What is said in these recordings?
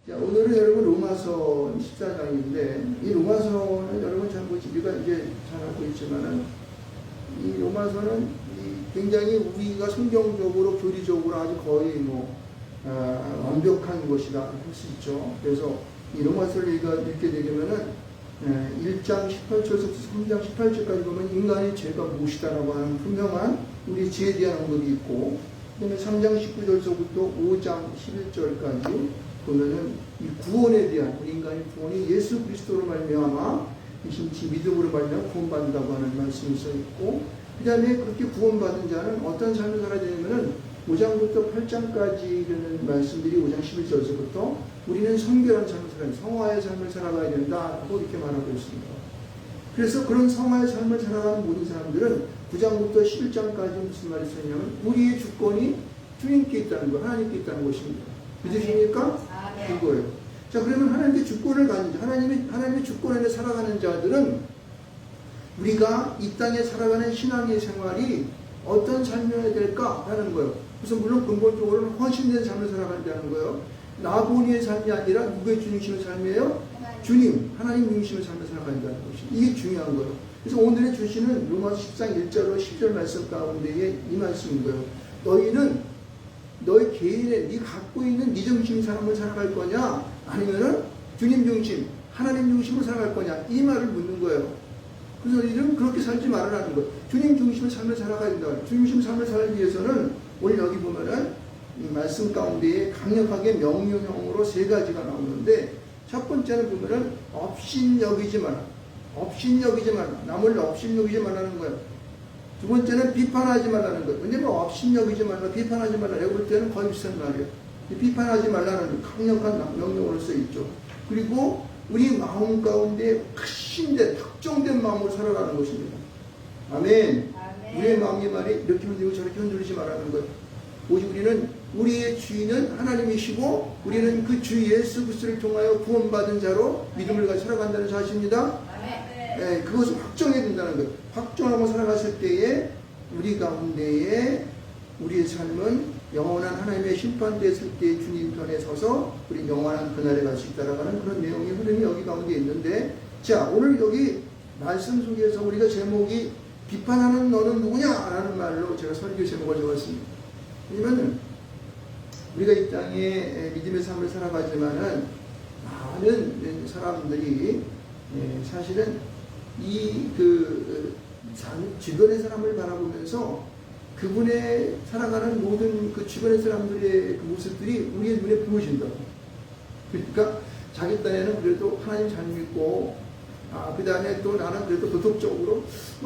자, 오늘은 여러분 로마서 14장인데, 이 로마서는 여러분 잘 우리가 이제 잘 알고 있지만은, 이 로마서는 굉장히 우리가 성경적으로, 교리적으로 아주 거의 완벽한 것이다 할 수 있죠. 그래서 이 로마서를 읽게 되면은 1장 18절에서 3장 18절까지 보면 인간의 죄가 무엇이다라고 하는 분명한 우리 죄에 대한 언급이 있고, 그 다음에 3장 19절서부터 5장 11절까지 보면은 이 구원에 대한, 우리 인간의 구원이 예수 그리스도로 말미암아 이신치 믿음으로 말미암아 구원받는다고 하는 말씀이 써 있고, 그 다음에 그렇게 구원받은 자는 어떤 삶을 살아야 되냐면은 5장부터 8장까지 이르는 말씀들이 5장 11절에서부터 우리는 성결한 삶을 살아야 된다, 성화의 삶을 살아가야 된다고 이렇게 말하고 있습니다. 그래서 그런 성화의 삶을 살아가는 모든 사람들은 9장부터 11장까지 무슨 말이 쓰냐면 우리의 주권이 주님께 있다는 거, 하나님께 있다는 것입니다. 믿으십니까? 그거예요. 자, 그러면 하나님의 주권을 가진 자, 하나님의 주권 안에 살아가는 자들은 우리가 이 땅에 살아가는 신앙의 생활이 어떤 삶이어야 될까 하는 거예요. 그래서 물론 근본적으로는 헌신된 삶을 살아간다는 거예요. 나 본인의 삶이 아니라 누구의 중심의 삶이에요? 주님, 하나님 중심의 삶을 살아간다는 것이, 이게 중요한 거예요. 그래서 오늘의 주시는 로마서 10장 1절로 10절 말씀 가운데에 이 말씀인 거예요. 너희는 너희 개인의 네 갖고 있는 네 중심 삶을 살아갈 거냐, 아니면은 주님 중심, 하나님 중심으로 살아갈 거냐, 이 말을 묻는 거예요. 그래서 너희들은 그렇게 살지 말라는 거예요. 주님 중심의 삶을 살아가야 된다. 주님 중심의 삶을 살기 위해서는 오늘 여기 보면은 이 말씀 가운데에 강력하게 명령형으로 세 가지가 나오는데, 첫 번째는 보면은 업신여기지 마라. 업신여기지 마라. 남을 업신여기지 말라는 거예요. 두 번째는 비판하지 말라는 거예요. 왜냐면 업신여기지 말라, 비판하지 말라, 내가 볼 때는 거의 비슷한 말이에요. 비판하지 말라는 강력한 명령으로 써 있죠. 그리고 우리 마음 가운데 확신된, 확정된 마음으로 살아가는 것입니다. 아멘. 우리의 마음의 말이 이렇게 흔들리고 저렇게 흔들리지 말라는 거예요. 오직 우리는 우리의 주인은 하나님이시고 우리는 그 주 예수 그리스도를 통하여 구원받은 자로 믿음을 가지고 살아간다는 사실입니다. 네, 그것을 확정해야 된다는 거예요. 확정하고 살아갔을 때에 우리 가운데에 우리의 삶은 영원한 하나님의 심판됐을 때 주님 편에 서서 우리 영원한 그날에 갈 수 있다라는 그런 내용의 흐름이 여기 가운데 있는데, 자, 오늘 여기 말씀 속에서 우리가 제목이 비판하는 너는 누구냐? 라는 말로 제가 설교 제목을 적었습니다. 왜냐면 우리가 이 땅에 믿음의 삶을 살아가지만은 많은 사람들이 사실은 주변의 사람을 바라보면서 그분의 살아가는 모든 그 주변의 사람들의 그 모습들이 우리의 눈에 보여진다고. 그러니까 자기 딴에는 그래도 하나님 잘 믿고, 그 다음에 또 나는 그래도 도덕적으로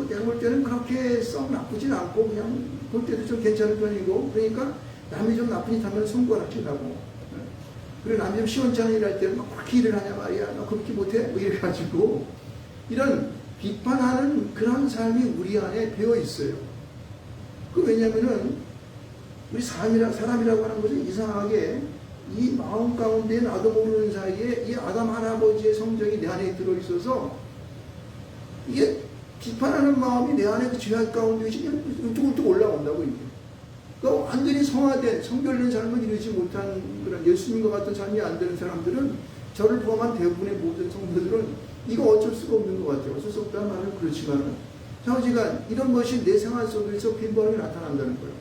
내가 볼 때는 그렇게 썩 나쁘진 않고 그냥 볼 때도 좀 괜찮은 편이고, 그러니까 남이 좀 나쁜 짓 하면 손가락질 하고, 그리고 남이 좀 시원찮은 일 할 때는 막 그렇게 일을 하냐 말이야, 너 그렇게 못해? 뭐 이래가지고 이런 비판하는 그런 삶이 우리 안에 배어 있어요. 왜냐면은 우리 사람이라고 하는 것은 이상하게 이 마음 가운데 나도 모르는 사이에 이 아담 할아버지의 성정이 내 안에 들어있어서 이게 비판하는 마음이 내 안에 그 죄악 가운데 뚝뚝 올라온다고 이게. 그러니까 완전히 성화된, 성결된 삶을 이루지 못한 그런 예수님과 같은 삶이 안 되는 사람들은, 저를 포함한 대부분의 모든 성도들은 이거 어쩔 수가 없는 것 같아요. 어쩔 수 없다는 말은 그렇지만은 좌우지간 이런 것이 내 생활 속에서 빈번하게 나타난다는 거예요.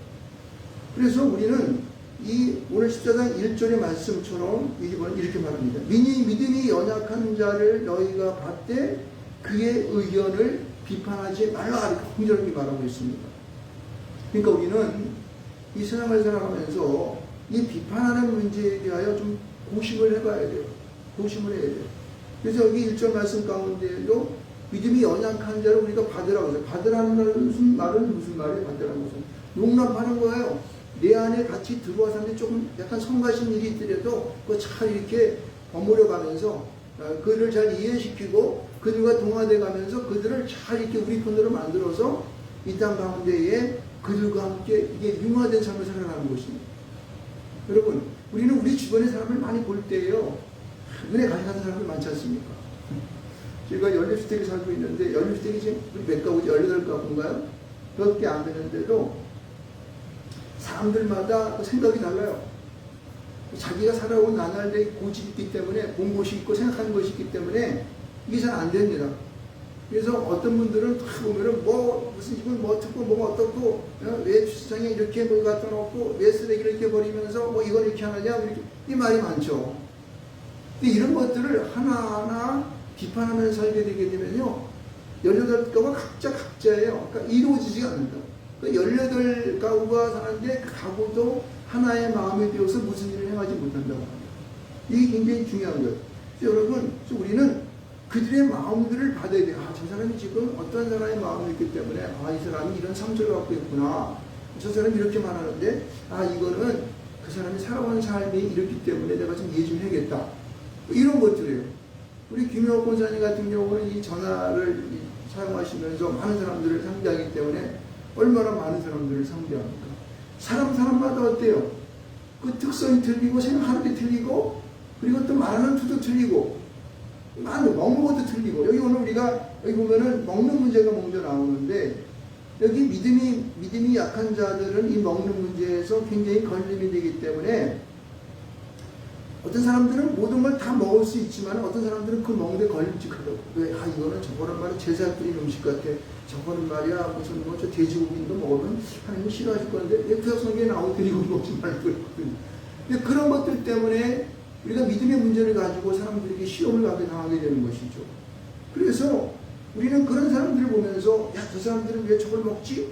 그래서 우리는 이 오늘 14장 1절의 말씀처럼 이렇게 말합니다. 믿음이 연약한 자를 너희가 받되 그의 의견을 비판하지 말라, 이렇게 공정하게 말하고 있습니다. 그러니까 우리는 이 세상을 살아가면서 이 비판하는 문제에 대하여 좀 고심을 해봐야 돼요. 고심을 해야 돼요. 그래서 여기 1절 말씀 가운데도 믿음이 연약한 자를 우리가 받으라고 해서, 받으라는 말은 무슨 말이에요? 받으라는 것은 용납하는 거예요. 내 안에 같이 들어와서 조금 약간 성가신 일이 있더라도 그거 잘 이렇게 버무려 가면서 그들을 잘 이해시키고 그들과 동화돼 가면서 그들을 잘 이렇게 우리 편으로 만들어서 이 땅 가운데에 그들과 함께 이게 융화된 삶을 살아가는 것입니다. 여러분, 우리는 우리 주변의 사람을 많이 볼 때에요, 은혜 가져가는 사람들 많지 않습니까? 제가 연립주택에 살고 있는데, 연립주택이 지금 몇 가구지? 18가구인가요? 몇 개 안 되는데도 사람들마다 생각이 달라요. 자기가 살아온 나날의 고집이 있기 때문에 본 것이 있고 생각하는 것이 있기 때문에 이게 잘 안 됩니다. 그래서 어떤 분들은 다 보면은 뭐 무슨 집은 뭐 어떻고 뭐 어떻고 왜 주차장에 이렇게 뭘 갖다 놓고 왜 쓰레기를 이렇게 버리면서 뭐 이걸 이렇게 하느냐 이렇게 이 말이 많죠. 근데 이런 것들을 하나하나 비판하면서 살게 되게 되면요 18가구가 각자예요. 그러니까 이루어지지가 않는다. 그러니까 18가구가 사는데 그 가구도 하나의 마음이 되어서 무슨 일을 행하지 못한다고 합니다. 이게 굉장히 중요한 거예요. 여러분 우리는 그들의 마음들을 받아야 돼요. 아, 저 사람이 지금 어떤 사람의 마음이 있기 때문에 아, 이 사람이 이런 상처를 갖고 있구나. 저 사람이 이렇게 말하는데 아, 이거는 그 사람이 살아온 삶이 이렇기 때문에 내가 좀 이해 좀 해야겠다. 이런 것들이에요. 우리 김영옥 권사님 같은 경우는 이 전화를 사용하시면서 많은 사람들을 상대하기 때문에 얼마나 많은 사람들을 상대합니까? 사람마다 어때요? 그 특성이 틀리고 생각하는 게 틀리고 그리고 또 말하는 투도 틀리고 많은 먹는 것도 틀리고 여기 오늘 우리가 여기 보면은 먹는 문제가 먼저 나오는데 여기 믿음이 약한 자들은 이 먹는 문제에서 굉장히 걸림이 되기 때문에 어떤 사람들은 모든 걸 다 먹을 수 있지만 어떤 사람들은 그 먹는 데 걸림직하다고. 왜? 아, 이거는 저거는 말이야 제사 드린 음식 같아. 저거는 말이야 무슨 뭐 저 돼지고기도 먹으면 하나님 싫어하실 건데 왜 성경에 나오고 돼지고기 먹지 말고 그랬거든요. 근데 그런 것들 때문에 우리가 믿음의 문제를 가지고 사람들에게 시험을 가게 당하게 되는 것이죠. 그래서 우리는 그런 사람들을 보면서 야, 저 사람들은 왜 저걸 먹지?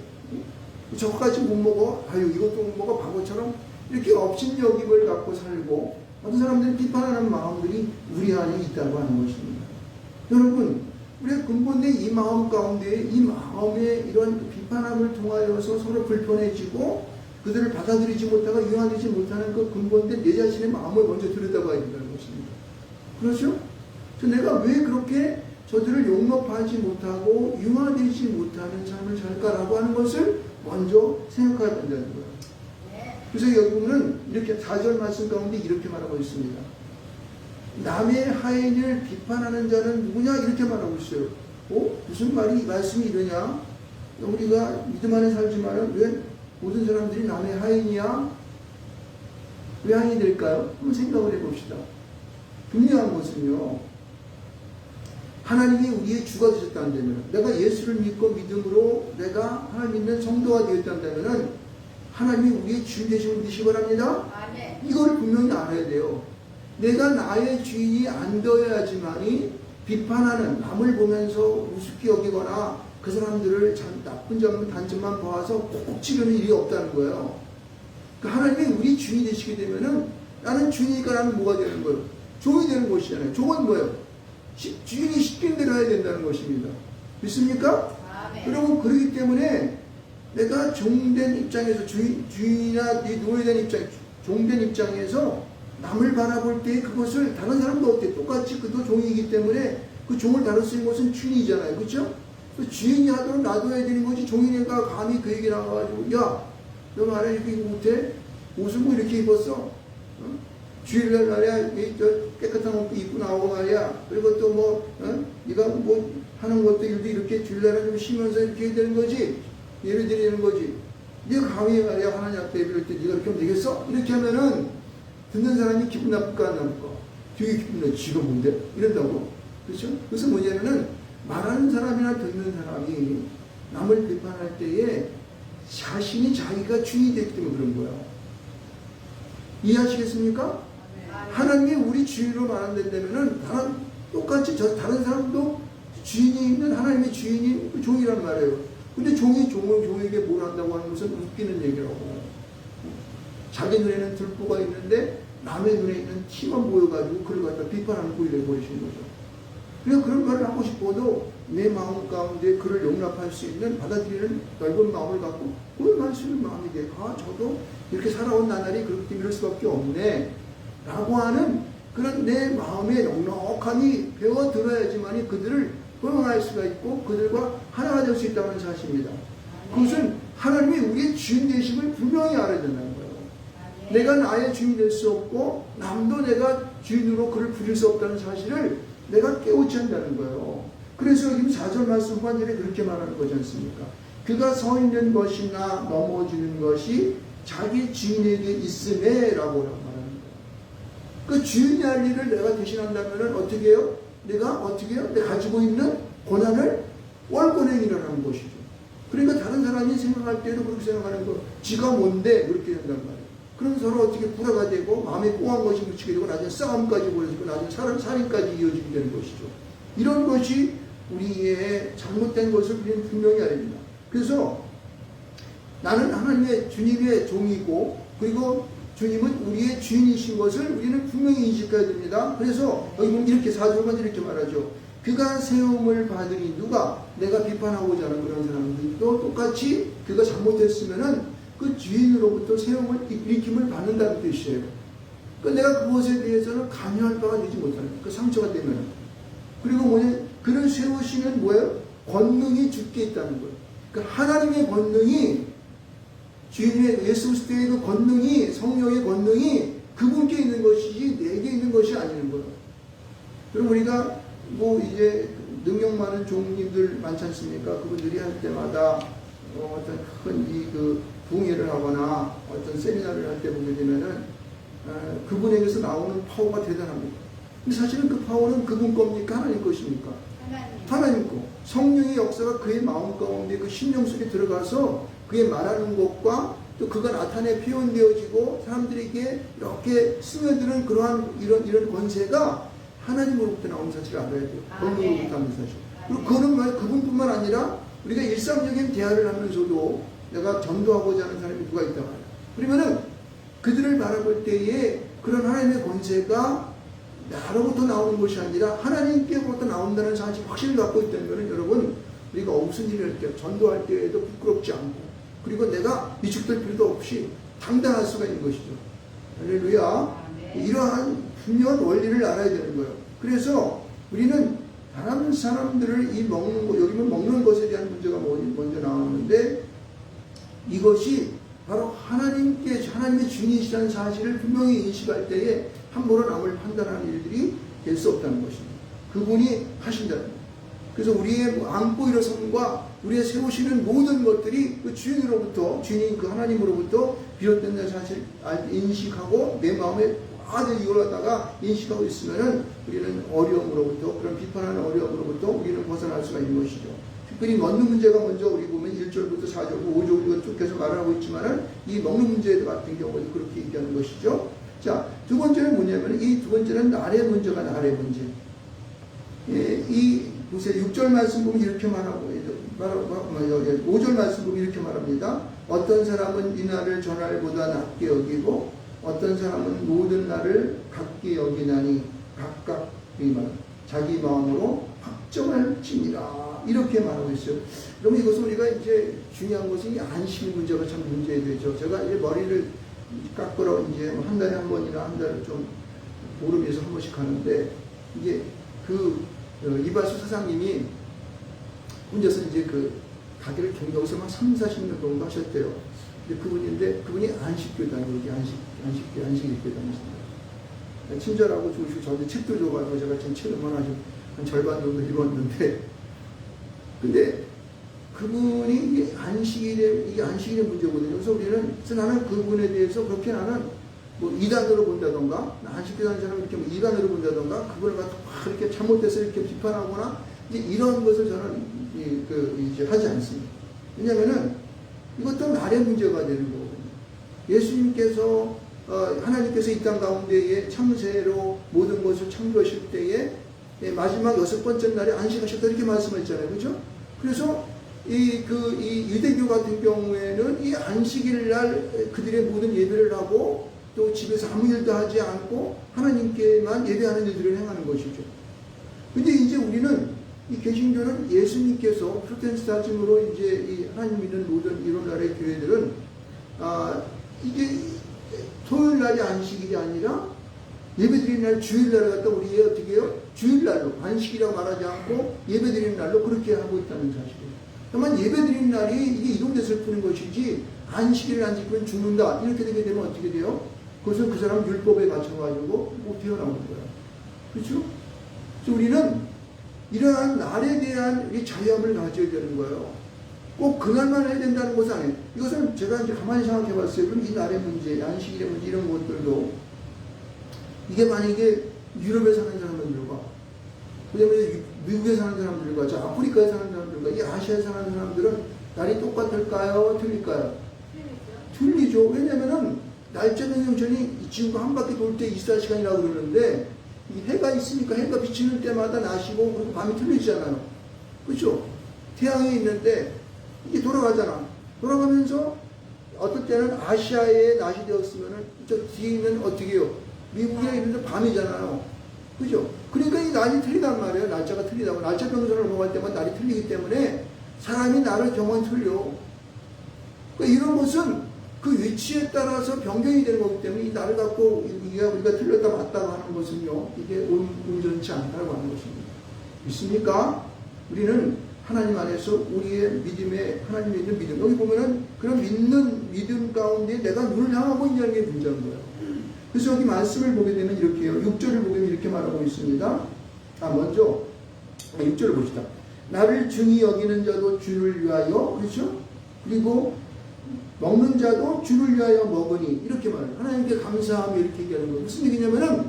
저거까지 못 먹어? 아유, 이것도 못 먹어? 바보처럼 이렇게 업신여김을 갖고 살고 어떤 사람들은 비판하는 마음들이 우리 안에 있다고 하는 것입니다. 여러분, 우리가 근본의 이 마음 가운데 이 마음의 이런 비판함을 통하여서 서로 불편해지고 그들을 받아들이지 못하고 융화되지 못하는 그 근본된 내 자신의 마음을 먼저 들여다봐야 된다는 것입니다. 그렇죠? 내가 왜 그렇게 저들을 용납하지 못하고 융화되지 못하는 삶을 살까라고 하는 것을 먼저 생각해야 된다는 거예요. 그래서 여기 보면 이렇게 4절 말씀 가운데 이렇게 말하고 있습니다. 남의 하인을 비판하는 자는 누구냐? 이렇게 말하고 있어요. 무슨 말씀이 이러냐? 우리가 믿음 안에 살지만 왜 모든 사람들이 남의 하인이야? 왜 하인이 될까요? 한번 생각을 해봅시다. 분명한 것은요. 하나님이 우리의 주가 되셨다면 내가 예수를 믿고 믿음으로 내가 하나님 믿는 성도가 되었다면 하나님이 우리의 주인 되심을 믿으시기 바랍니다. 아멘. 이걸 분명히 알아야 돼요. 내가 나의 주인이 안 되어야지만이 비판하는 남을 보면서 우습게 여기거나 그 사람들을 나쁜 점만 단점만 봐서 꼭 치려는 일이 없다는 거예요. 그러니까 하나님이 우리 주인이 되시게 되면은 나는 주인이니까 나는 뭐가 되는 거예요? 종이 되는 것이잖아요. 종은 뭐예요? 주인이 시킨 대로 해야 된다는 것입니다. 믿습니까? 아멘. 그리고 그러기 때문에 내가 종된 입장에서 주인이나 노예된 입장, 종된 입장에서 남을 바라볼 때 그것을 다른 사람도 어때? 똑같이 그도 종이기 때문에 그 종을 다룰 수 있는 것은 주인이잖아요. 그렇죠? 주인이 하도록 놔둬야 되는 거지 종이니까 감히 그 얘기 나와가지고 야, 너 말이야 이렇게 못해? 옷을 뭐 이렇게 입었어? 주일날 말이야 깨끗한 옷도 입고 나오고 말이야. 그리고 또 뭐 네가 뭐 하는 것도 일도 이렇게 주일날은 좀 쉬면서 이렇게 해야 되는 거지. 예를 드리는 거지. 네가 감히 말이야 하나님 앞에 예배할 때 네가 이렇게 하면 되겠어? 이렇게 하면은 듣는 사람이 기분 나쁠까 안 나쁠까? 되게 기분 나. 지가 뭔데? 이런다고. 그렇죠? 그래서 뭐냐면은 말하는 사람이나 듣는 사람이 남을 비판할 때에 자신이 자기가 주인이 됐기 때문에 그런 거예요. 이해하시겠습니까? 하나님이 우리 주인으로 말한다면은 똑같이 다른 사람도 주인이 있는 하나님의 주인이 그 종이란 말이에요. 근데 종에게 뭘 한다고 하는 것은 웃기는 얘기라고. 자기 눈에는 들보가 있는데 남의 눈에 있는 티만 보여가지고 그걸 갖다 비판하는 꼴이 되어버리시는 거죠. 그래서 그런 말을 하고 싶어도 내 마음 가운데 그를 용납할 수 있는 받아들이는 넓은 마음을 갖고 그걸 할 수 있는 마음이 돼. 아, 저도 이렇게 살아온 나날이 그렇게 이럴 수밖에 없네 라고 하는 그런 내 마음에 넉넉하니 배워 들어야지만이 그들을 포용할 수가 있고 그들과 하나가 될 수 있다는 사실입니다. 그것은 하나님이 우리의 주인 되심을 분명히 알아야 된다는 거예요. 내가 나의 주인이 될 수 없고 남도 내가 주인으로 그를 부릴 수 없다는 사실을 내가 깨우치 한다는 거예요. 그래서 여기 4절 말씀 후반절에 그렇게 말하는 거지 않습니까? 그가 서 있는 것이나 넘어지는 것이 자기 주인에게 있음에 라고 말하는 거예요. 그 주인이 할 일을 내가 대신한다면 어떻게 해요? 내가 가지고 있는 고난을 월권에 일어나는 것이죠. 그러니까 다른 사람이 생각할 때도 그렇게 생각하는 거, 지가 뭔데 그렇게 된단 말이에요. 그럼 서로 어떻게 불화가 되고 마음에 꽁한 것이 묻히게 되고 나중에 싸움까지 벌어지고 나중에 살인까지 이어지게 되는 것이죠. 이런 것이 우리의 잘못된 것을 우리는 분명히 알아야 됩니다. 그래서 나는 하나님의 주님의 종이고 그리고 주님은 우리의 주인이신 것을 우리는 분명히 인식해야 됩니다. 그래서 여기 보면 이렇게 4절만 이렇게 말하죠. 그가 세움을 받으니 누가 내가 비판하고자 하는 그런 사람들도 똑같이 그가 잘못했으면은 그 주인으로부터 세움을 일으킴을 받는다는 뜻이에요. 그러니까 내가 그것에 대해서는 관여할 바가 되지 못하는 그 상처가 되면 그리고 뭐냐 그를 세우시는 뭐예요? 권능이 주께 있다는 거예요. 그러니까 하나님의 권능이 주인의 예수 그리스도의 그 권능이 성령의 권능이 그분께 있는 것이지 내게 있는 것이 아닌 거예요. 그럼 우리가 뭐 이제 능력 많은 종님들 많지 않습니까? 그분들이 할 때마다 어떤 큰 그 부흥회를 하거나 어떤 세미나를 할 때 보게 되면은 그분에게서 나오는 파워가 대단합니다. 근데 사실은 그 파워는 그분 겁니까? 하나님 것입니까? 하나님 거. 성령의 역사가 그의 마음 가운데 그 심령 속에 들어가서 그의 말하는 것과 또 그가 나타내 표현되어지고 사람들에게 이렇게 스며드는 그러한 이런 권세가 하나님으로부터 나오는 사실을 알아야 돼요. 권능으로부터 하는 사실. 그리고 그거는 그분뿐만 아니라 우리가 일상적인 대화를 하면서도 내가 전도하고자 하는 사람이 누가 있다 말이야. 그러면은 그들을 바라볼 때에 그런 하나님의 권세가 나로부터 나오는 것이 아니라 하나님께로부터 나온다는 사실을 확실히 갖고 있다면 여러분 우리가 무슨 일을 할 때 전도할 때에도 부끄럽지 않고 그리고 내가 위축될 필요도 없이 당당할 수가 있는 것이죠. 할렐루야. 이러한 분명한 원리를 알아야 되는 거예요. 그래서 우리는 다른 사람들을 이 먹는 거, 여기는 먹는 것에 대한 문제가 먼저 나오는데 이것이 바로 하나님의 주인이시라는 사실을 분명히 인식할 때에 함부로 남을 판단하는 일들이 될 수 없다는 것입니다. 그분이 하신다는 거예요. 그래서 우리의 안고 일어섬과 우리의 세우시는 모든 것들이 그 주인으로부터, 주인인 그 하나님으로부터 비롯된다는 사실을 인식하고 내 마음에 아주 이걸 갖다가 인식하고 있으면은 우리는 어려움으로부터, 그런 비판하는 어려움으로부터 우리는 벗어날 수가 있는 것이죠. 특별히 먹는 문제가 먼저 우리 보면 1절부터 4절, 5절 우리가 쭉 계속 말을 하고 있지만은 이 먹는 문제 같은 경우도 그렇게 얘기하는 것이죠. 자, 두 번째는 뭐냐면 이 두 번째는 날의 문제가 날의 문제. 예, 이 보세요. 6절 말씀 보면 이렇게 말하고 5절 말씀 보면 이렇게 말합니다. 어떤 사람은 이 날을 전날보다 낮게 여기고 어떤 사람은 모든 날을 같게 여기나니 각각 자기 마음으로 확정할지니라 이렇게 말하고 있어요. 그러면 이것은 우리가 이제 중요한 것은 이 안식 문제가 참 문제되죠. 제가 이제 머리를 깎으러 이제 한 달에 한 번이나 한 달에 좀 보름에서 한 번씩 가는데 이게 그 이발소 사장님이 혼자서 이제 그 가게를 경영해서 막 30-40년 정도 하셨대요. 그분이 안식교 다니고 안식교 다니십니다. 친절하고 좋으시고 저한테 책도 줘가지고 제가 지금 책을 한 절반 정도 읽었는데 근데 그분이 이게 안식일의 문제거든요. 그래서 우리는 나는 그분에 대해서 그렇게 나는 뭐 이단으로 본다던가 안식교 다니는 사람을 이렇게 뭐 이단으로 본다던가 그걸 갖고 이렇게 잘못돼서 이렇게 비판하거나 이제 이런 것을 저는 이제 하지 않습니다. 왜냐면은 이것도 날의 문제가 되는 거거든요. 예수님께서 하나님께서 이 땅 가운데에 창세로 모든 것을 창조하실 때에 마지막 6번째 날에 안식하셨다 이렇게 말씀하셨잖아요. 그죠? 그래서 이 유대교 같은 경우에는 이 안식일 날 그들의 모든 예배를 하고 또 집에서 아무 일도 하지 않고 하나님께만 예배하는 일들을 행하는 것이죠. 근데 이제 우리는 이 개신교는 예수님께서 프로테스탄즘으로 이제 이 하나님 믿는 모든 이런 나라의 교회들은 이게 토요일 날이 안식일이 아니라 예배드리는 날 주일날을 갖다 우리 어떻게 해요? 주일날로 안식이라고 말하지 않고 예배드리는 날로 그렇게 하고 있다는 사실이에요. 다만 예배드리는 날이 이게 이동돼서 푸는 것이지 안식일을 안 지키면 죽는다 이렇게 되게 되면 어떻게 돼요? 그것은 그 사람 율법에 맞춰가지고 못 태어나오는 거야. 그렇죠? 그래서 우리는 이러한 날에 대한 자유함을 가져야 되는 거예요. 꼭 그날만 해야 된다는 것은 아니에요. 이것은 제가 이제 가만히 생각해 봤어요. 그럼 이 날의 문제, 안식일의 문제 이런 것들도 이게 만약에 유럽에 사는 사람들과, 그 다음에 미국에 사는 사람들과, 저 아프리카에 사는 사람들과, 이 아시아에 사는 사람들은 날이 똑같을까요? 틀릴까요? 틀리죠. 왜냐면은 날짜 변경전이 지구가 한 바퀴 돌 때 24시간이라고 그러는데, 이 해가 있으니까 해가 비치는 때마다 낮이고, 그리고 밤이 틀리잖아요. 그렇죠? 태양이 있는데, 이게 돌아가잖아. 돌아가면서, 어떨 때는 아시아에 낮이 되었으면은, 저 뒤에 있는 어떻게 해요? 미국에 있는데 밤이잖아요. 그죠? 그러니까 이 날이 틀리단 말이에요. 날짜가 틀리다고. 날짜 변경전을 넘어갈 때마다 날이 틀리기 때문에, 사람이 날을 경험이 틀려. 그러니까 이런 것은 그 위치에 따라서 변경이 되는 거기 때문에 이 날을 갖고 우리가 틀렸다 맞다고 하는 것은요, 이게 온전치 않다고 하는 것입니다. 믿습니까? 우리는 하나님 안에서 우리의 믿음에, 하나님 믿는 믿음. 여기 보면은 그런 믿는 믿음 가운데 내가 눈을 향하고 있냐는 게 문제인 거예요. 그래서 여기 말씀을 보게 되면 이렇게 해요. 6절을 보게 되면 이렇게 말하고 있습니다. 먼저 6절을 봅시다. 나를 중히 여기는 자도 주를 위하여, 그렇죠? 그리고 먹는 자도 주를 위하여 먹으니, 이렇게 말해요. 하나님께 감사하며 이렇게 얘기하는 거예요. 무슨 얘기냐면은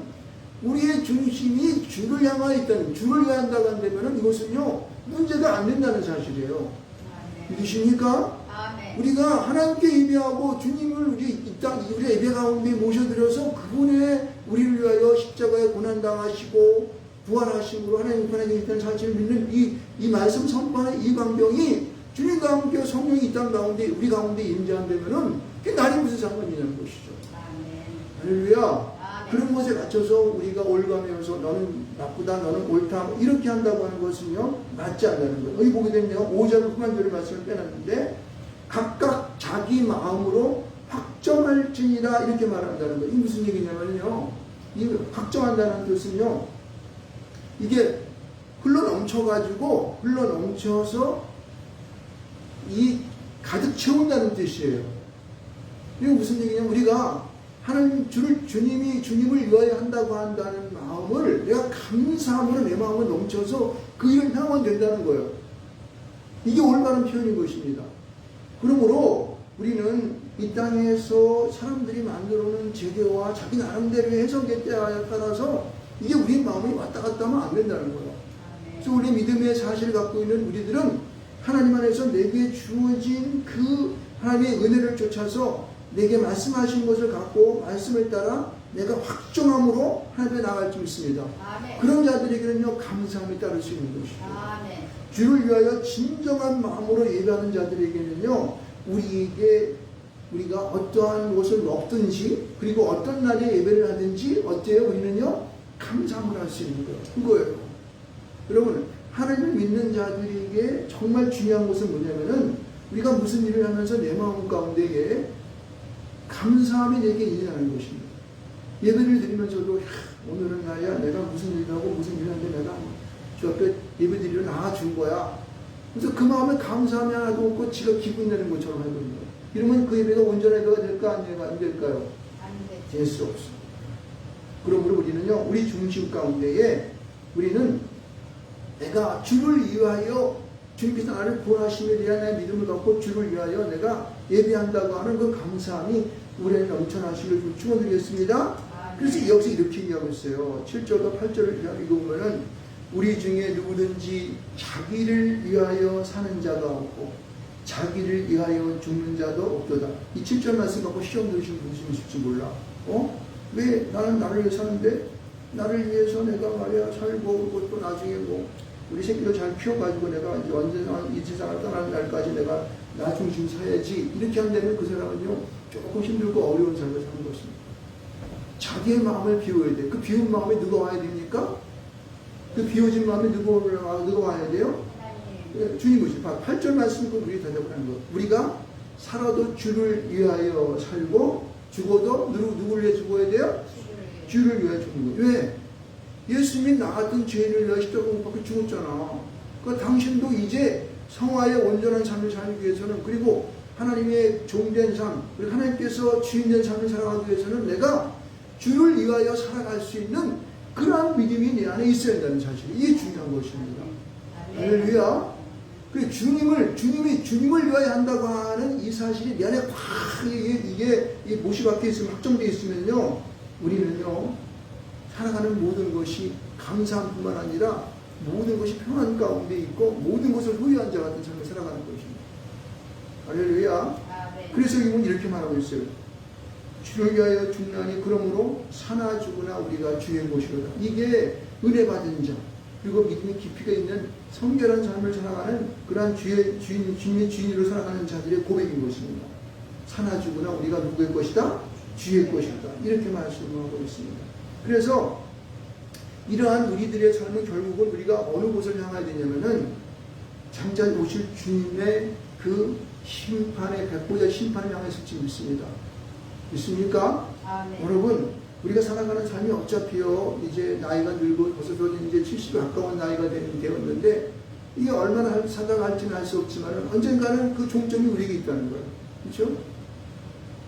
우리의 중심이 주를 향하여 있다는, 주를 위하여 한다고 한다면은 이것은요 문제가 안 된다는 사실이에요. 믿으십니까? 우리가 하나님께 예배하고 주님을 우리 예배 가운데 모셔드려서 그분의 우리를 위하여 십자가에 고난당하시고 부활하심으로 하나님 편하게 있다는 사실을 믿는 이 말씀 선포하는 이 광경이 주님과 함께 성령이 이 땅 가운데 우리 가운데 임재한다면은 그게 날이 무슨 상관이냐는 것이죠. 할렐루야. 그런 것에 갇혀서 우리가 올가면서 너는 나쁘다, 너는 옳다, 이렇게 한다고 하는 것은요 맞지 않다는 거예요. 여기 보게 되면 5절 후반절의 말씀을 빼놨는데, 각각 자기 마음으로 확정할지니라, 이렇게 말한다는 거예요. 이게 무슨 얘기냐면요, 이 확정한다는 뜻은요, 이게 흘러넘쳐가지고 흘러넘쳐서 이 가득 채운다는 뜻이에요. 이게 무슨 얘기냐면, 우리가 하나님 주님을 위하여 한다고 한다는 마음을 내가 감사함으로 내 마음을 넘쳐서 그 일을 향하면 된다는 거예요. 이게 올바른 표현인 것입니다. 그러므로 우리는 이 땅에서 사람들이 만들어놓은 제도와 자기 나름대로의 해석에 따라서 이게 우리 마음이 왔다 갔다 하면 안 된다는 거예요. 그래서 우리 믿음의 사실을 갖고 있는 우리들은 하나님 안에서 내게 주어진 그 하나님의 은혜를 쫓아서 내게 말씀하신 것을 갖고 말씀을 따라 내가 확정함으로 하나님께 나갈 수 있습니다. 아멘. 그런 자들에게는요 감사함이 따를 수 있는 것이죠. 아멘. 주를 위하여 진정한 마음으로 예배하는 자들에게는요 우리가 어떠한 것을 먹든지 그리고 어떤 날에 예배를 하든지 어때요? 우리는요 감사함을 할 수 있는 거예요. 그거예요. 여러분, 하나님을 믿는 자들에게 정말 중요한 것은 뭐냐면은 우리가 무슨 일을 하면서 내 마음 가운데에 감사함이 내게 일어나는 것입니다. 예배를 드리면서도 오늘은 나야 내가 무슨 일을 하고 무슨 일을 하는데 내가 저 앞에 예배 드리러 나와준 거야. 그래서 그 마음에 감사함이 하나도 없고 지가 기분 내는 것처럼 하거든요. 이러면 그 예배가 온전한 예배가 될까 안 될까요? 안 될 수 없어. 그러므로 우리는요 우리 중심 가운데에 우리는 내가 주를 위하여 주님께서 나를 구원하심에 대한 내 믿음을 갖고 주를 위하여 내가 예배한다고 하는 그 감사함이 우리에 넘쳐나시길 축원드리겠습니다. 그래서 여기서 이렇게 얘기하고 있어요. 7절과 8절을 읽어보면은 우리 중에 누구든지 자기를 위하여 사는 자가 없고 자기를 위하여 죽는 자도 없도다. 이 7절 말씀 갖고 시험 들으시는 분이 있을지 몰라. 왜 나는 나를 위해 사는데 나를 위해서 내가 말이야 살고 그것도 나중에 우리 새끼도 잘 키워가지고 내가 이제 언제나 이 세상을 떠나는 날까지 내가 나 중심 사야지 이렇게 한다면 그 사람은요 조금 힘들고 어려운 삶을 사는 것입니다. 자기의 마음을 비워야 돼. 그 비운 마음에 누가 와야 됩니까? 그 비워진 마음에 누가 와야 돼요? 주님이시. 8절 말씀을 우리 대답을 하는 거예요. 우리가 살아도 주를 위하여 살고 죽어도 누구를 위해 죽어야 돼요? 주를 위하여 죽는 거예요. 왜? 예수님이 나 같은 죄인을 위하여 십자가 못 박혀 죽었잖아. 그러니까 당신도 이제 성화의 온전한 삶을 살기 위해서는 그리고 하나님의 종된 삶, 그리고 하나님께서 주인된 삶을 살아가기 위해서는 내가 주를 위하여 살아갈 수 있는 그러한 믿음이 내 안에 있어야 한다는 사실. 이게 중요한 것입니다. 할렐루야. 그 주님을 위하여 한다고 하는 이 사실이 내 안에 확 이게 못이 박혀 있으면 확정되어 있으면요, 우리는요 살아가는 모든 것이 감사함뿐만 아니라 모든 것이 평안 가운데 있고 모든 것을 소유한 자 같은 삶을 살아가는 것입니다. 할렐루야. 네. 그래서 이분 이렇게 말하고 있어요. 주를 위하여 죽나니 그러므로 사나 죽으나 우리가 주의 것이로다. 이게 은혜 받은 자 그리고 믿음의 깊이가 있는 성결한 삶을 살아가는 그러한 주님의 주인으로 살아가는 자들의 고백인 것입니다. 사나 죽으나 우리가 누구의 것이다? 주의 것이다. 이렇게 말씀하고 있습니다. 그래서 이러한 우리들의 삶은 결국은 우리가 어느 곳을 향해야 되냐면은 장차 오실 주님의 그 심판의 백보자 심판을 향해서 지금 있습니다. 있습니까? 네. 여러분 우리가 살아가는 삶이 어차피요 이제 나이가 늘고 벌써 이제 70에 가까운 나이가 되었는데 이게 얼마나 살아갈지는 알 수 없지만 언젠가는 그 종점이 우리에게 있다는 거예요. 그렇죠?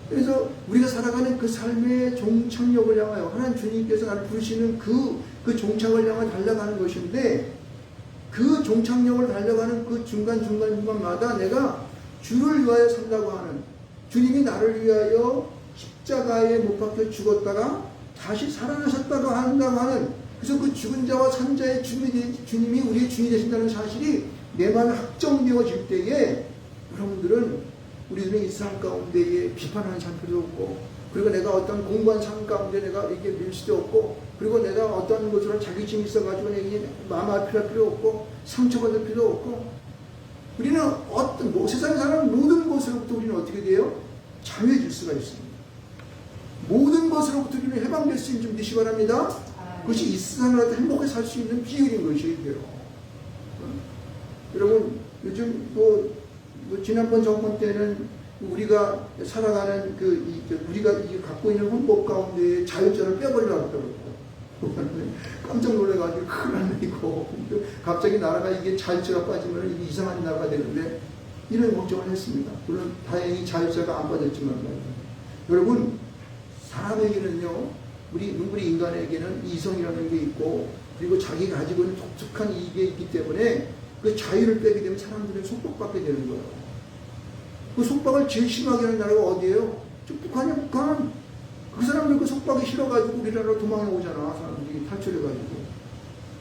그래서 우리가 살아가는 그 삶의 종착역을 향하여 하나님 주님께서 나를 부르시는 그 종착을 향해 달려가는 것인데 그 종착역을 달려가는 그 중간마다 내가 주를 위하여 산다고 하는 주님이 나를 위하여 십자가에 못 박혀 죽었다가 다시 살아나셨다고 한다고 하는 그래서 그 죽은 자와 산 자의 주님이 우리의 주인이 되신다는 사실이 내 마음에 확정되어질 때에 여러분들은 우리들은 이 삶 가운데에 비판하는 삶 필요도 없고 그리고 내가 어떤 공부한 삶 가운데 내가 이게 밀 수도 없고 그리고 내가 어떤 것으로 자격증이 있어가지고 내게 마음 아플 필요 없고 상처받을 필요 없고 우리는 어떤 세상에 사는 모든 것으로부터 우리는 어떻게 돼요? 자유해질 수가 있습니다. 모든 것으로부터 우리는 해방될 수 있는 좀 되시 바랍니다. 그것이 이 세상을 행복하게 살 수 있는 비결인 것이에요. 여러분 요즘 지난번 정권 때는 우리가 살아가는 우리가 갖고 있는 헌법 가운데 자유자를 빼버리려고 하더라고요. 깜짝 놀라가지고 큰일 났고 갑자기 나라가 이게 자유자가 빠지면 이게 이상한 나라가 되는데 이런 걱정을 했습니다. 물론 다행히 자유자가 안 빠졌지만 여러분 사람에게는요 우리 인간에게는 이성이라는 게 있고 그리고 자기가 가지고 있는 독특한 이익이 있기 때문에 그 자유를 빼게 되면 사람들은 속박받게 되는 거예요. 그 속박을 제일 심하게 하는 나라가 어디예요? 북한이야, 북한. 그 사람들 그 속박이 싫어가지고 우리나라로 도망해 오잖아. 사람들이 탈출해가지고.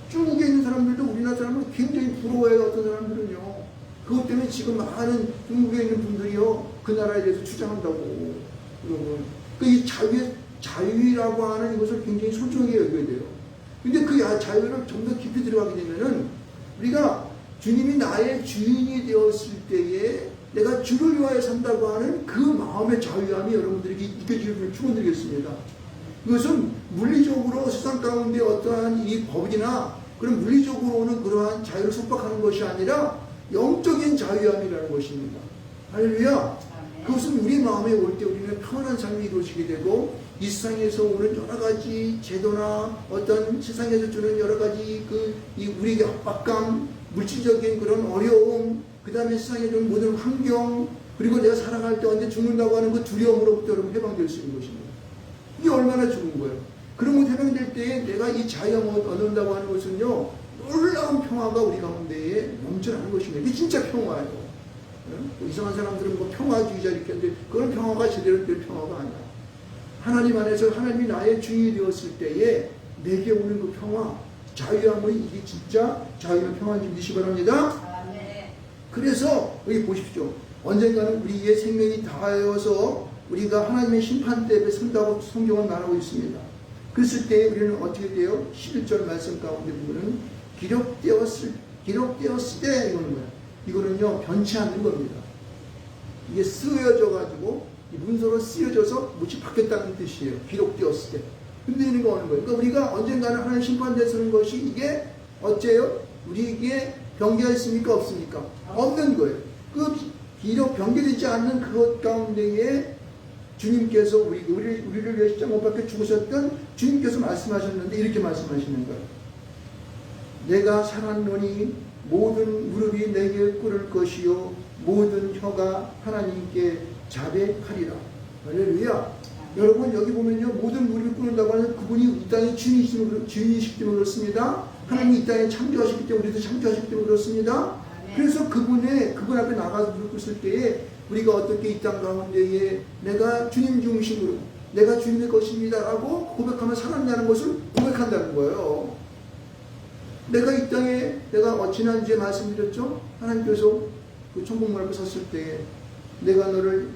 중국에 있는 사람들도 우리나라 사람을 굉장히 부러워해요. 어떤 사람들은요. 그것 때문에 지금 많은 중국에 있는 분들이요. 그 나라에 대해서 주장한다고. 여러분. 이 자유라고 하는 이것을 굉장히 소중하게 여겨야 돼요. 근데 그 자유를 좀 더 깊이 들어가게 되면은 우리가 주님이 나의 주인이 되었을 때에 내가 주를 위하여 산다고 하는 그 마음의 자유함이 여러분들에게 느껴지기를 축원드리겠습니다. 이것은 물리적으로 세상 가운데 어떠한 이 법이나 그런 물리적으로 오는 그러한 자유를 속박하는 것이 아니라 영적인 자유함이라는 것입니다. 할렐루야. 그것은 우리 마음에 올 때 우리는 평안한 삶이 이루어지게 되고 이 세상에서 오는 여러 가지 제도나 어떤 세상에서 주는 여러 가지 우리에게 압박감, 물질적인 그런 어려움, 그 다음에 세상에 좀 모든 환경, 그리고 내가 살아갈 때 언제 죽는다고 하는 그 두려움으로부터 여러분 해방될 수 있는 것입니다. 이게 얼마나 좋은 거예요. 그런 것 해방될 때에 내가 이 자유함을 얻는다고 하는 것은요, 놀라운 평화가 우리 가운데에 넘쳐나는 것입니다. 이게 진짜 평화예요. 이상한 사람들은 평화주의자 이렇게 하는데, 그건 평화가 제대로 될 평화가 아니야. 하나님 안에서 하나님이 나의 주인이 되었을 때에 내게 오는 그 평화, 자유함은 이게 진짜 자유와 평화인 줄 믿으시기 바랍니다. 그래서 여기 보십시오. 언젠가는 우리의 생명이 다하여서 우리가 하나님의 심판대 앞에 선다고 성경은 말하고 있습니다. 그랬을 때 우리는 어떻게 돼요? 11절 말씀 가운데 보면은 기록되었을 때 이거는 뭐야? 이거는요 변치 않는 겁니다. 이게 쓰여져 가지고 문서로 쓰여져서 묻이 바뀌었다는 뜻이에요. 기록되었을 때. 근데 이런 거 하는 거예요. 그러니까 우리가 언젠가는 하나님 심판대에 서는 것이 이게 어째요? 우리에게 변개했습니까? 없습니까? 없는 거예요. 그 기록 변개되지 않는 그것 가운데에 주님께서 우리를 위해 십자가 못 박혀 죽으셨던 주님께서 말씀하셨는데 이렇게 말씀하시는 거예요. 내가 살았노니 모든 무릎이 내게 꿇을 것이요 모든 혀가 하나님께 자백하리라. 할렐루야. 여러분 여기 보면요 모든 무릎이 꿇는다고 하는 그분이 이 땅의 주인이시기 때문에 그렇습니다. 하나님이 이 땅에 창조하셨기 때문에 우리도 창조하셨기 때문에 그렇습니다. 그래서 그분 앞에 나가서 무릎 꿇을 때에 우리가 어떻게 이 땅 가운데에 내가 주님 중심으로 내가 주님의 것입니다라고 고백하면 살았냐는 것을 고백한다는 거예요. 내가 이 땅에 내가 지난주에 말씀드렸죠. 하나님께서 그 천국문 앞에 섰을 때 내가 너를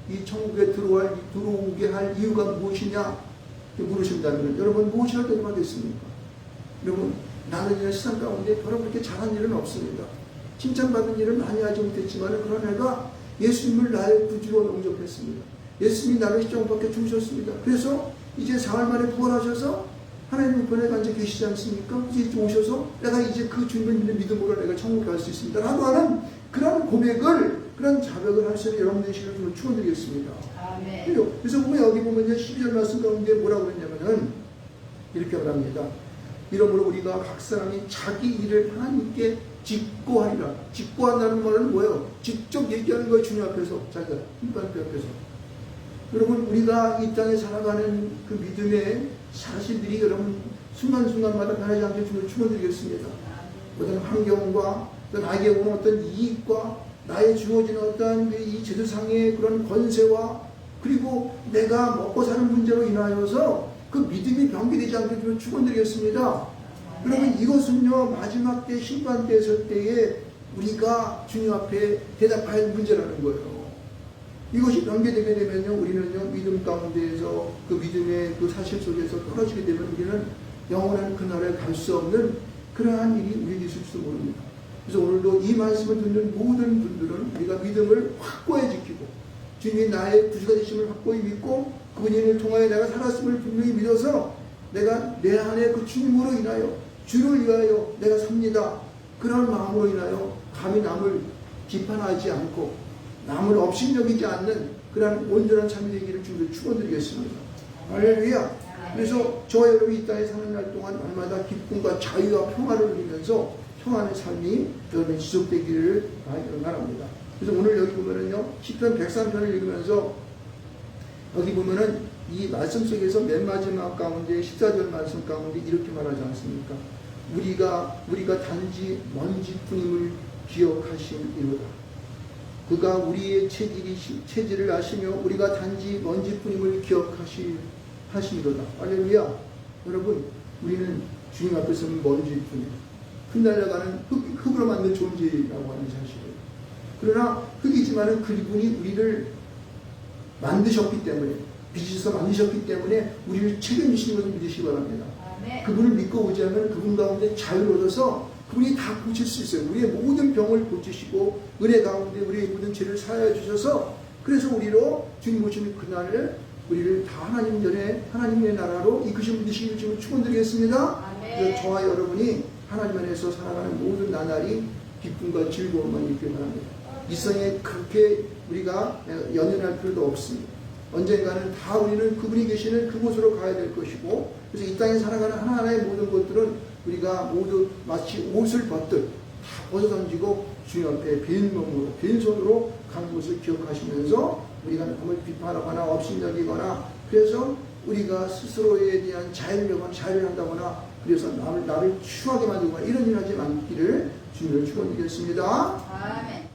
이 천국에 들어오게 할 이유가 무엇이냐 물으신다면 여러분 무엇이라 대답하겠습니까? 여러분 나는 이 세상 가운데 별로 그렇게 잘한 일은 없습니다. 칭찬받은 일은 많이 하지 못했지만 그런 애가 예수님을 나의 구주로 영접했습니다. 예수님이 나를 십자가에 죽으셨습니다. 그래서 이제 사흘 만에 부활하셔서 하나님 우편에 앉아 계시지 않습니까? 이제 오셔서 내가 이제 그 주님을 믿는 믿음으로 내가 천국에 갈 수 있습니다. 라고 하는 그런 고백을, 그런 자백을 할 수 있는 여러분 되시기를 좀 축원드리겠습니다. 아멘. 그래서 보면 여기 보면 12절 말씀 가운데 뭐라고 그랬냐면은 이렇게 말합니다. 이러므로 우리가 각 사람이 자기 일을 하나님께 직고하리라. 직고한다는 말은 뭐예요? 직접 얘기하는 거예요. 주님 앞에서. 자기가 하나님 앞에서. 여러분 우리가 이 땅에 살아가는 그 믿음의 사실들이 여러분 순간순간마다 변하지 않게 주님을 축원드리겠습니다. 어떤 환경과 또 나에게 오는 어떤 이익과 나에 주어지는 어떤 이 제도상의 그런 권세와 그리고 내가 먹고 사는 문제로 인하여서 그 믿음이 변개되지 않게 주님을 축원드리겠습니다. 여러분 이것은요 마지막 때 심판 때 설 때에 우리가 주님 앞에 대답할 문제라는 거예요. 이것이 변개되게 되면요, 우리는요, 믿음 가운데에서 그 믿음의 그 사실 속에서 떨어지게 되면 우리는 영원한 그날에 갈 수 없는 그러한 일이 우리에게 있을지도 모릅니다. 그래서 오늘도 이 말씀을 듣는 모든 분들은 우리가 믿음을 확고히 지키고 주님이 나의 구주가 되심을 확고히 믿고 그분을 통하여 내가 살았음을 분명히 믿어서 내가 내 안에 그 주님으로 인하여 주를 위하여 내가 삽니다. 그런 마음으로 인하여 감히 남을 비판하지 않고 남을 업신여기지 않는 그런 온전한 삶이 되기를 주님을 축원드리겠습니다. 할렐루야. 그래서 저와 여러분이 이 땅에 사는 날 동안 날마다 기쁨과 자유와 평화를 누리면서 평안의 삶이 여러분이 지속되기를 바랍니다. 그래서 오늘 여기 보면은요, 시편 103편을 읽으면서 여기 보면은 이 말씀 속에서 맨 마지막 가운데 14절 말씀 가운데 이렇게 말하지 않습니까? 우리가 단지 먼지뿐임을 기억하시니로다. 그가 우리의 체질을 아시며 우리가 단지 먼지뿐임을 기억하시니로다. 할렐루야. 여러분 우리는 주님 앞에서는 먼지뿐이에요. 흩날려가는 흙으로 만든 존재라고 하는 사실이에요. 그러나 흙이지만은 그분이 우리를 만드셨기 때문에 빚으셔서 만드셨기 때문에 우리를 책임지시는 것을 믿으시기 바랍니다. 아멘. 그분을 믿고 오자면 그분 가운데 자유를 얻어서 그분이 다 고칠 수 있어요. 우리의 모든 병을 고치시고 은혜 가운데 우리의 모든 죄를 사하여 주셔서 그래서 우리로 주님 오시는 그날을 우리를 다 하나님 전에 하나님의 나라로 이끄신 분이시기를 주님 축원드리겠습니다. 그래서 저와 여러분이 하나님 안에서 살아가는 모든 나날이 기쁨과 즐거움만 있길 바랍니다. 이 세상에 그렇게 우리가 연연할 필요도 없습니다. 언젠가는 다 우리는 그분이 계시는 그곳으로 가야 될 것이고 그래서 이 땅에 살아가는 하나하나의 모든 것들은 우리가 모두 마치 옷을 벗듯 다 벗어던지고 주님 앞에 빈 몸으로 빈손으로 가는 것을 기억하시면서 우리가 남을 비판하거나 업신여기거나 그래서 우리가 스스로에 대한 자유를 한다거나 그래서 나를 추하게 만들거나 이런 일 하지 않기를 주님을 축원드리겠습니다. 아멘.